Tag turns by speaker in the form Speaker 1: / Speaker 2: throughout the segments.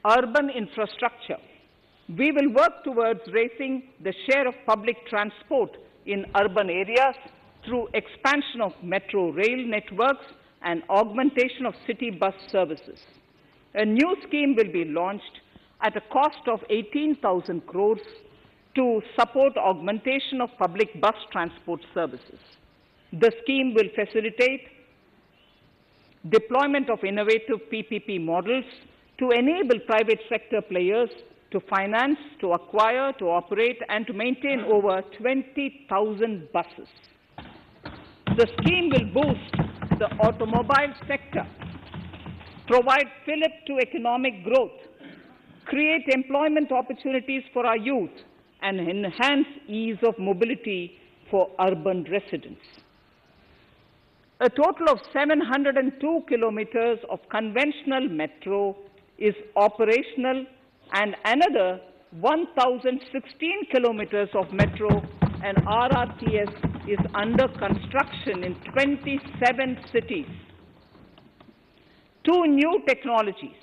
Speaker 1: urban infrastructure. We will work towards raising the share of public transport in urban areas through expansion of metro rail networks and augmentation of city bus services. A new scheme will be launched at a cost of 18,000 crores to support augmentation of public bus transport services. The scheme will facilitate deployment of innovative PPP models to enable private sector players to finance, to acquire, to operate, and to maintain over 20,000 buses. The scheme will boost the automobile sector, provide fillip to economic growth, create employment opportunities for our youth, and enhance ease of mobility for urban residents. A total of 702 kilometers of conventional metro is operational, and another 1,016 kilometers of metro and RRTS is under construction in 27 cities. Two new technologies,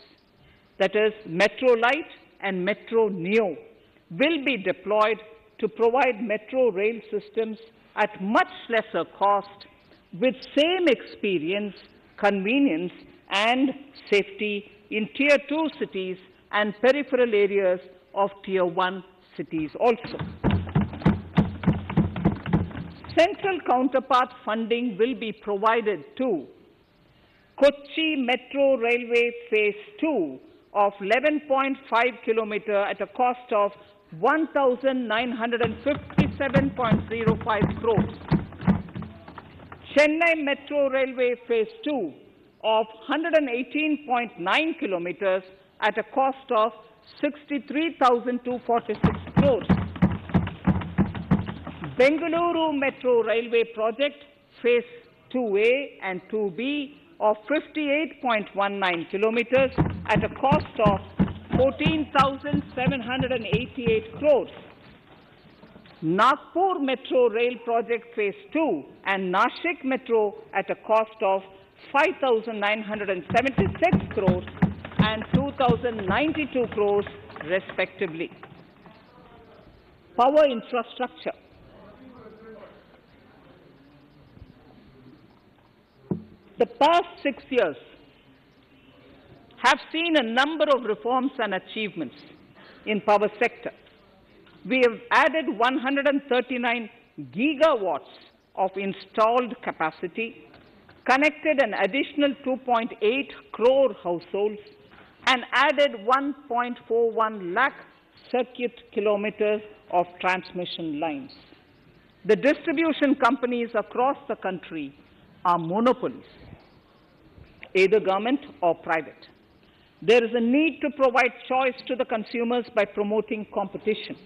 Speaker 1: that is Metro Light and Metro Neo, will be deployed to provide metro rail systems at much lesser cost with same experience, convenience, and safety in Tier 2 cities and peripheral areas of Tier 1 cities also. Central counterpart funding will be provided to Kochi Metro Railway Phase 2 of 11.5 kilometer at a cost of 1,957.05 crores. Chennai Metro Railway Phase 2 of 118.9 kilometers at a cost of 63,246 crores. Bengaluru Metro Railway Project Phase 2A and 2B of 58.19 kilometers at a cost of 14,788 crores. Nagpur Metro Rail Project Phase 2 and Nashik Metro at a cost of 5,976 crores and 2,092 crores respectively. Power infrastructure. The past 6 years have seen a number of reforms and achievements in power sector. We have added 139 gigawatts of installed capacity, connected an additional 2.8 crore households, and added 1.41 lakh circuit kilometers of transmission lines. The distribution companies across the country are monopolies, either government or private. There is a need to provide choice to the consumers by promoting competition.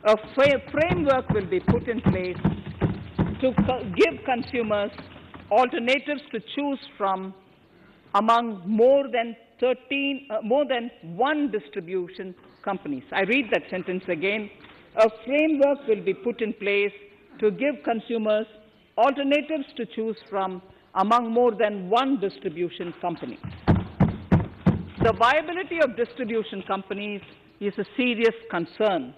Speaker 1: A framework will be put in place to give consumers alternatives to choose from among more than one distribution companies. I read that sentence again. A framework will be put in place to give consumers alternatives to choose from among more than one distribution company. The viability of distribution companies is a serious concern.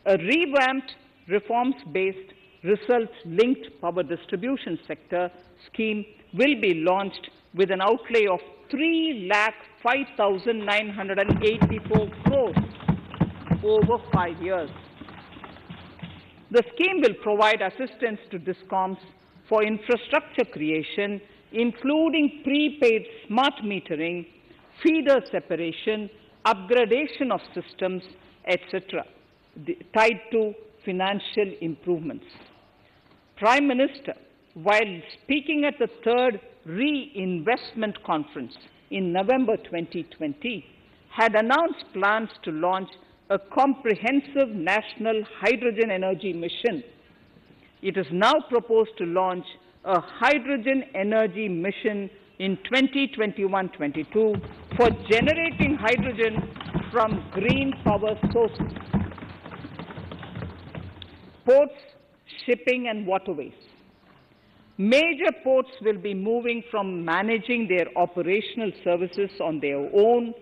Speaker 1: A revamped, reforms-based, results-linked power distribution sector scheme will be launched with an outlay of 3,05,984 crores over 5 years. The scheme will provide assistance to DISCOMs for infrastructure creation, including prepaid smart metering, feeder separation, upgradation of systems, etc., tied to financial improvements. Prime Minister, while speaking at the third Reinvestment Conference in November 2020, had announced plans to launch a comprehensive national hydrogen energy mission. It is now proposed to launch a hydrogen energy mission in 2021-22 for generating hydrogen from green power sources. Ports, shipping and waterways. Major ports will be moving from managing their operational services on their own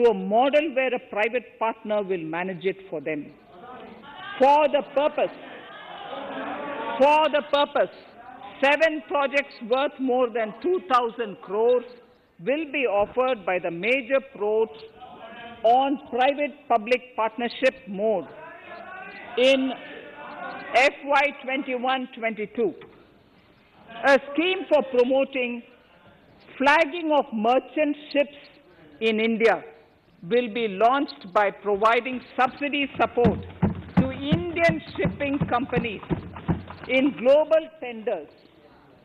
Speaker 1: to a model where a private partner will manage it for them. For the purpose, 7 projects worth more than 2,000 crores will be offered by the major ports on private-public partnership mode in FY 21-22. A scheme for promoting flagging of merchant ships in India will be launched by providing subsidy support to Indian shipping companies in global tenders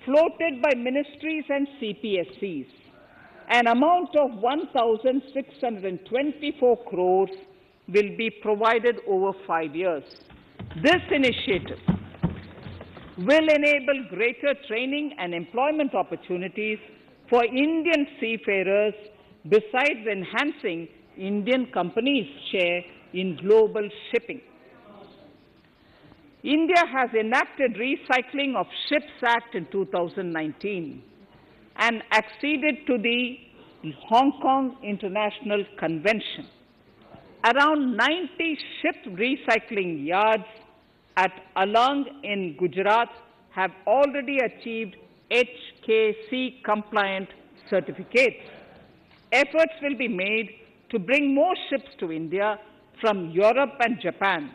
Speaker 1: floated by ministries and CPSCs. An amount of 1,624 crores will be provided over 5 years. This initiative will enable greater training and employment opportunities for Indian seafarers, besides enhancing Indian companies' share in global shipping. India has enacted Recycling of Ships Act in 2019 and acceded to the Hong Kong International Convention. Around 90 ship recycling yards at Alang in Gujarat have already achieved HKC-compliant certificates. Efforts will be made to bring more ships to India from Europe and Japan.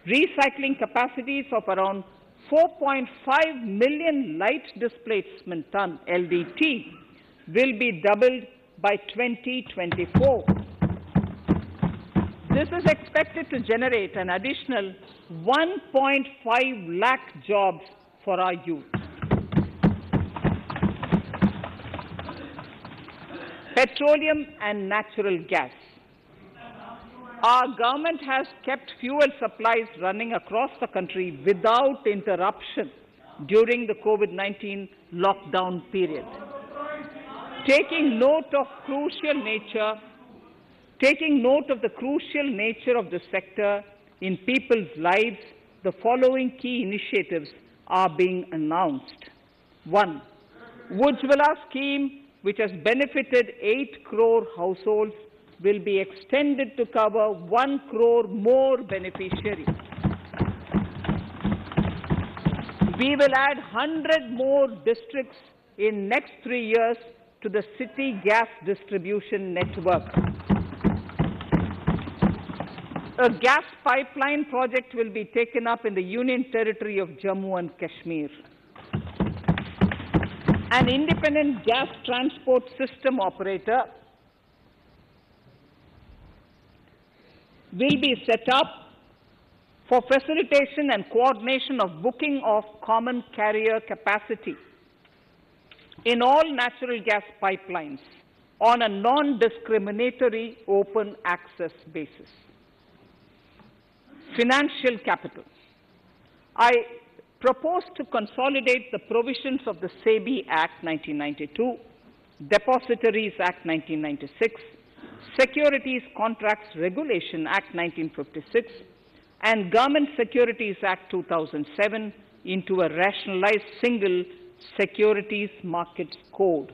Speaker 1: Recycling capacities of around 4.5 million light displacement ton LDT will be doubled by 2024. This is expected to generate an additional 1.5 lakh jobs for our youth. Petroleum and natural gas. Our government has kept fuel supplies running across the country without interruption during the COVID-19 lockdown period. Taking note of the crucial nature of the sector in people's lives, the following key initiatives are being announced. 1. Ujjwala scheme, which has benefited 8 crore households, will be extended to cover 1 crore more beneficiaries. We will add 100 more districts in next 3 years to the city gas distribution network. A gas pipeline project will be taken up in the Union Territory of Jammu and Kashmir. An independent gas transport system operator will be set up for facilitation and coordination of booking of common carrier capacity in all natural gas pipelines on a non-discriminatory open access basis. Financial capital. I propose to consolidate the provisions of the SEBI Act 1992, Depositories Act 1996, Securities Contracts Regulation Act 1956, and Government Securities Act 2007 into a rationalized single securities markets code.